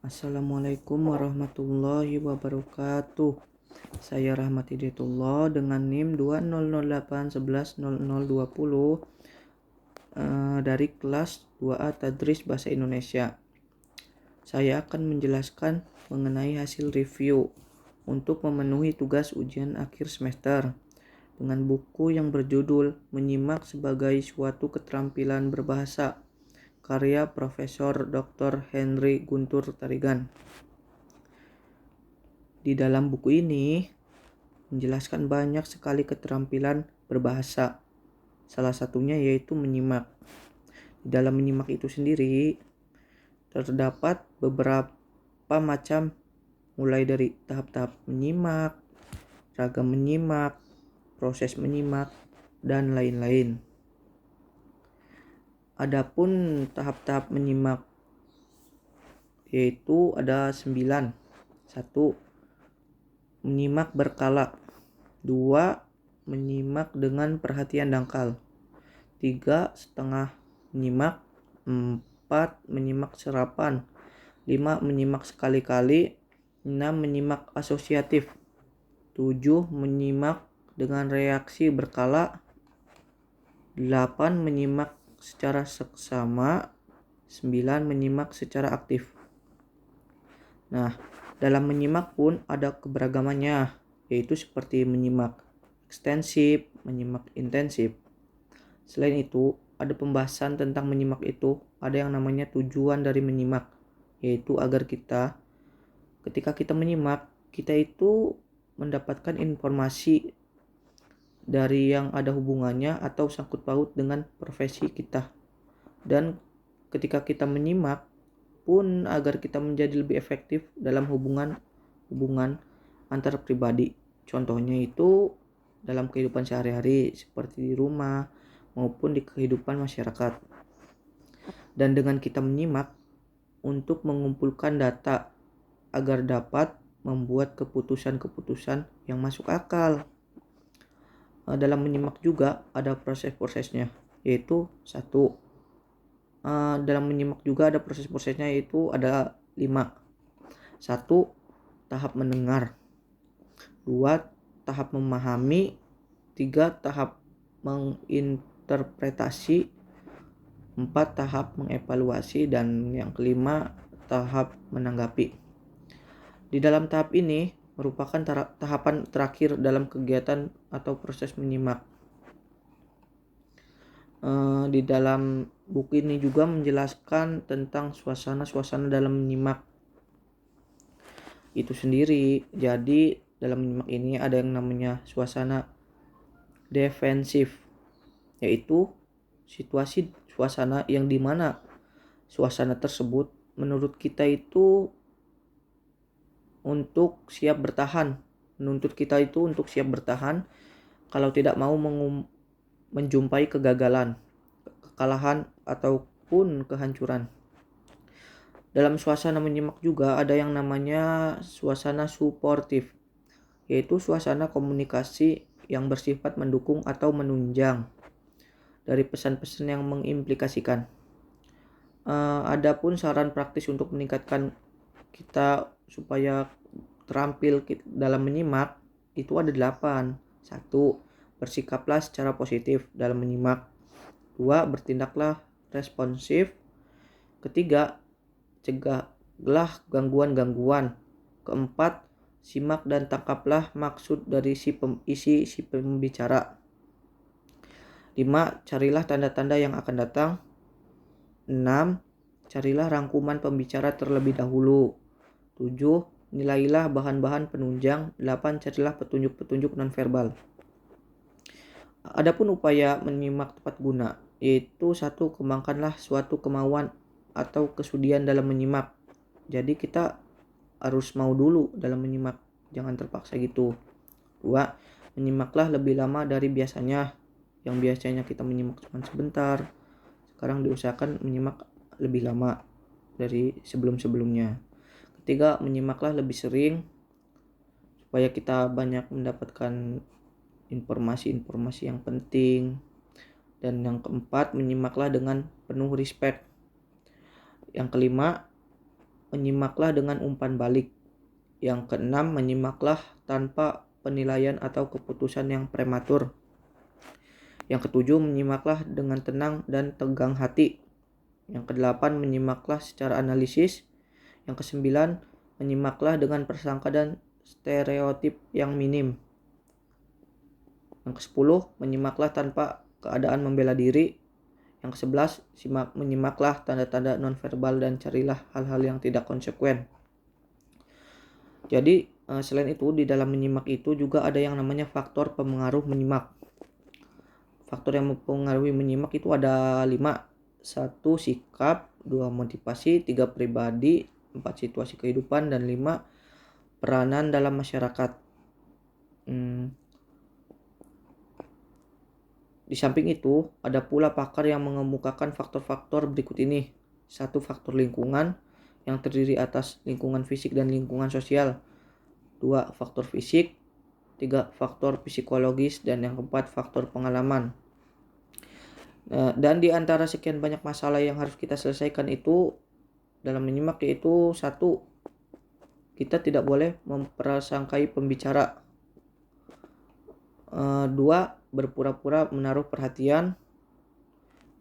Assalamualaikum warahmatullahi wabarakatuh. Saya Rahmat Hidayatullah dengan NIM 2008110020 dari kelas 2A Tadris Bahasa Indonesia. Saya akan menjelaskan mengenai hasil review untuk memenuhi tugas ujian akhir semester dengan buku yang berjudul Menyimak sebagai Suatu Keterampilan Berbahasa, karya Profesor Dr. Henry Guntur Tarigan. Di dalam buku ini menjelaskan banyak sekali keterampilan berbahasa. Salah satunya yaitu menyimak. Di dalam menyimak itu sendiri terdapat beberapa macam, mulai dari tahap-tahap menyimak, ragam menyimak, proses menyimak, dan lain-lain. Adapun tahap-tahap menyimak yaitu ada 9. 1. Menyimak berkala. 2. Menyimak dengan perhatian dangkal. 3. Setengah menyimak. 4. Menyimak serapan. 5. Menyimak sekali-kali. 6. Menyimak asosiatif. 7. Menyimak dengan reaksi berkala. 8. Menyimak secara seksama. 9. Menyimak secara aktif. Nah, dalam menyimak pun ada keberagamannya, yaitu seperti menyimak ekstensif, menyimak intensif. Selain itu, ada pembahasan tentang menyimak itu, ada yang namanya tujuan dari menyimak, yaitu agar ketika kita menyimak, kita itu mendapatkan informasi dari yang ada hubungannya atau sangkut paut dengan profesi kita. Dan ketika kita menyimak pun agar kita menjadi lebih efektif dalam hubungan antar pribadi. Contohnya itu dalam kehidupan sehari-hari seperti di rumah maupun di kehidupan masyarakat. Dan dengan kita menyimak untuk mengumpulkan data agar dapat membuat keputusan-keputusan yang masuk akal. Dalam menyimak juga ada proses-prosesnya, yaitu 1. Dalam menyimak juga ada proses-prosesnya, yaitu ada 5. 1. Tahap mendengar. 2. Tahap memahami. 3. Tahap menginterpretasi. 4. Tahap mengevaluasi. Dan yang kelima, tahap menanggapi. Di dalam tahap ini merupakan tahapan terakhir dalam kegiatan atau proses menyimak. Di dalam buku ini juga menjelaskan tentang suasana-suasana dalam menyimak itu sendiri. Jadi dalam menyimak ini ada yang namanya suasana defensif, yaitu suasana yang dimana suasana tersebut menurut kita itu untuk siap bertahan, menuntut kita itu untuk siap bertahan kalau tidak mau menjumpai kegagalan, kekalahan, ataupun kehancuran. Dalam suasana menyimak juga ada yang namanya suasana suportif, yaitu suasana komunikasi yang bersifat mendukung atau menunjang dari pesan-pesan yang mengimplikasikan. Adapun saran praktis untuk meningkatkan kita supaya terampil dalam menyimak itu ada 8. 1. Bersikaplah secara positif dalam menyimak. 2. Bertindaklah responsif. 3. Cegahlah gangguan-gangguan. 4. Simak dan tangkaplah maksud dari isi si pembicara. 5. Carilah tanda-tanda yang akan datang. 6. Carilah rangkuman pembicara terlebih dahulu. 7. Nilailah bahan-bahan penunjang. 8. Carilah petunjuk-petunjuk nonverbal. Adapun upaya menyimak tepat guna, yaitu 1. Kembangkanlah suatu kemauan atau kesudian dalam menyimak. Jadi kita harus mau dulu dalam menyimak, jangan terpaksa gitu. 2. Menyimaklah lebih lama dari biasanya. Yang biasanya kita menyimak cuma sebentar, sekarang diusahakan menyimak lebih lama dari sebelum-sebelumnya. 3. Menyimaklah lebih sering supaya kita banyak mendapatkan informasi-informasi yang penting. Dan yang keempat, menyimaklah dengan penuh respect. Yang kelima, menyimaklah dengan umpan balik. Yang keenam, menyimaklah tanpa penilaian atau keputusan yang prematur. Yang ketujuh, menyimaklah dengan tenang dan tegang hati. Yang kedelapan, menyimaklah secara analisis. Yang kesembilan, menyimaklah dengan prasangka dan stereotip yang minim. Yang kesepuluh, menyimaklah tanpa keadaan membela diri. Yang kesebelas, menyimaklah tanda-tanda nonverbal dan carilah hal-hal yang tidak konsekuen. Jadi selain itu di dalam menyimak itu juga ada yang namanya faktor pemengaruh menyimak. Faktor yang mempengaruhi menyimak itu ada 5. 1. Sikap, 2. Motivasi, 3. Pribadi, 4. Situasi kehidupan, dan 5. Peranan dalam masyarakat. Di samping itu, ada pula pakar yang mengemukakan faktor-faktor berikut ini. 1. Faktor lingkungan yang terdiri atas lingkungan fisik dan lingkungan sosial. 2. Faktor fisik. 3. Faktor psikologis. Dan yang keempat, faktor pengalaman. Dan di antara sekian banyak masalah yang harus kita selesaikan itu dalam menyimak, yaitu 1. Kita tidak boleh memprasangkai pembicara. 2. Berpura-pura menaruh perhatian.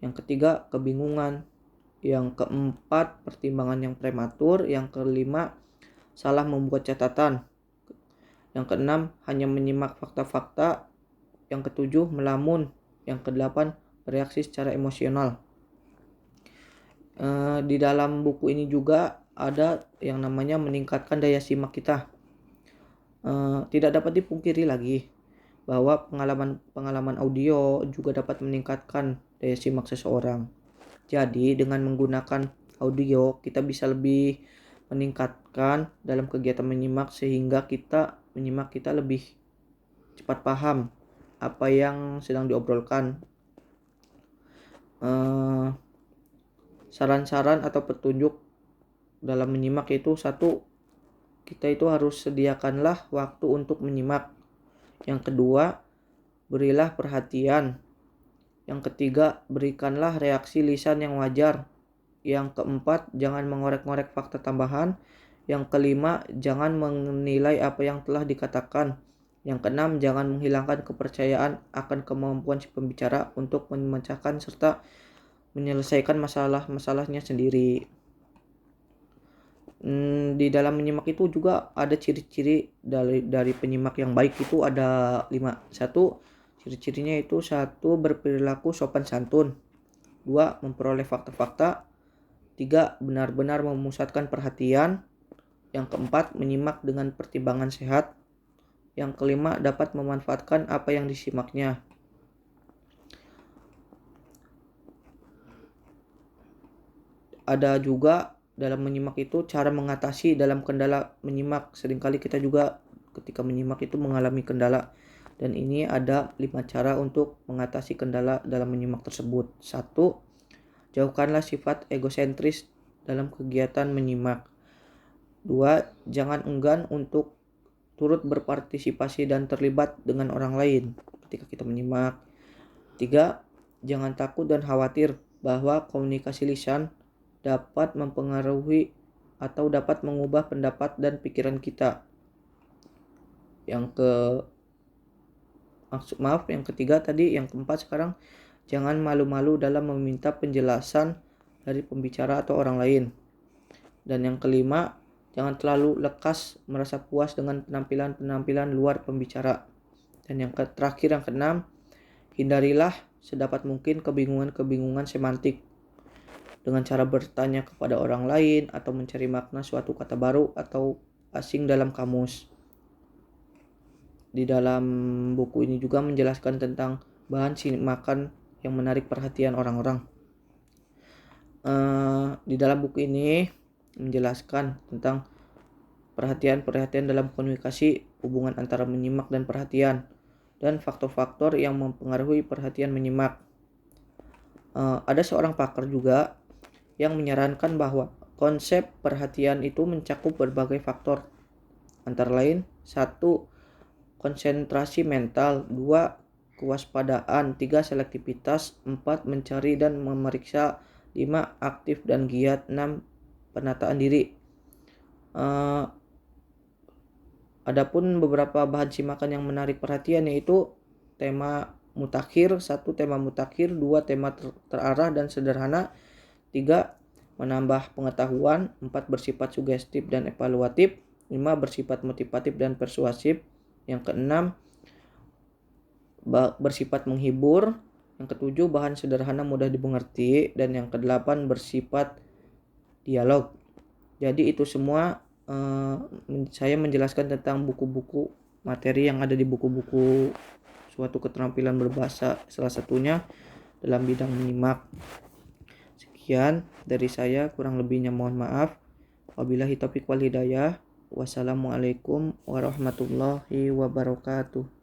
Yang ketiga, kebingungan. Yang keempat, pertimbangan yang prematur. Yang kelima, salah membuat catatan. Yang keenam, hanya menyimak fakta-fakta. Yang ketujuh, melamun. Yang kedelapan, bereaksi secara emosional. Di dalam buku ini juga ada yang namanya meningkatkan daya simak kita. Tidak dapat dipungkiri lagi bahwa pengalaman audio juga dapat meningkatkan daya simak seseorang. Jadi dengan menggunakan audio kita bisa lebih meningkatkan dalam kegiatan menyimak, sehingga menyimak kita lebih cepat paham apa yang sedang diobrolkan. Saran-saran atau petunjuk dalam menyimak itu 1. Kita itu harus sediakanlah waktu untuk menyimak. Yang kedua, berilah perhatian. Yang ketiga, berikanlah reaksi lisan yang wajar. Yang keempat, jangan mengorek-ngorek fakta tambahan. Yang kelima, jangan menilai apa yang telah dikatakan. Yang keenam, jangan menghilangkan kepercayaan akan kemampuan si pembicara untuk memecahkan serta menyelesaikan masalah-masalahnya sendiri. Di dalam menyimak itu juga ada ciri-ciri dari penyimak yang baik, itu ada 5. 1. Ciri-cirinya itu 1. Berperilaku sopan santun. 2. Memperoleh fakta-fakta. 3. Benar-benar memusatkan perhatian. Yang keempat, menyimak dengan pertimbangan sehat. Yang kelima, dapat memanfaatkan apa yang disimaknya. Ada juga dalam menyimak itu cara mengatasi dalam kendala menyimak. Seringkali kita juga ketika menyimak itu mengalami kendala, dan ini ada 5 cara untuk mengatasi kendala dalam menyimak tersebut. 1. Jauhkanlah sifat egosentris dalam kegiatan menyimak. 2. Jangan enggan untuk turut berpartisipasi dan terlibat dengan orang lain ketika kita menyimak. 3. Jangan takut dan khawatir bahwa komunikasi lisan dapat mempengaruhi atau dapat mengubah pendapat dan pikiran kita. Yang ketiga tadi, yang keempat sekarang, jangan malu-malu dalam meminta penjelasan dari pembicara atau orang lain. Dan yang kelima, jangan terlalu lekas merasa puas dengan penampilan luar pembicara. Dan yang terakhir, yang keenam, hindarilah sedapat mungkin kebingungan semantik dengan cara bertanya kepada orang lain atau mencari makna suatu kata baru atau asing dalam kamus. Di dalam buku ini juga menjelaskan tentang bahan simakan yang menarik perhatian orang-orang. Di dalam buku ini menjelaskan tentang perhatian dalam komunikasi, hubungan antara menyimak dan perhatian, dan faktor-faktor yang mempengaruhi perhatian menyimak. Ada seorang pakar juga yang menyarankan bahwa konsep perhatian itu mencakup berbagai faktor, antara lain 1. Konsentrasi mental. 2. Kewaspadaan. 3. Selektivitas. 4. Mencari dan memeriksa. 5. Aktif dan giat. 6. Penataan diri. Adapun beberapa bahan simakan yang menarik perhatian yaitu tema mutakhir, 1 tema mutakhir, 2 tema terarah dan sederhana, 3 menambah pengetahuan, 4 bersifat sugestif dan evaluatif, 5 bersifat motivatif dan persuasif, yang keenam bersifat menghibur, yang ketujuh bahan sederhana mudah dimengerti, dan yang kedelapan bersifat dialog. Jadi itu semua saya menjelaskan tentang buku-buku materi yang ada di buku-buku suatu keterampilan berbahasa, salah satunya dalam bidang menyimak. Sekian dari saya, kurang lebihnya mohon maaf. Wabillahi taufiq wal hidayah. Wassalamualaikum warahmatullahi wabarakatuh.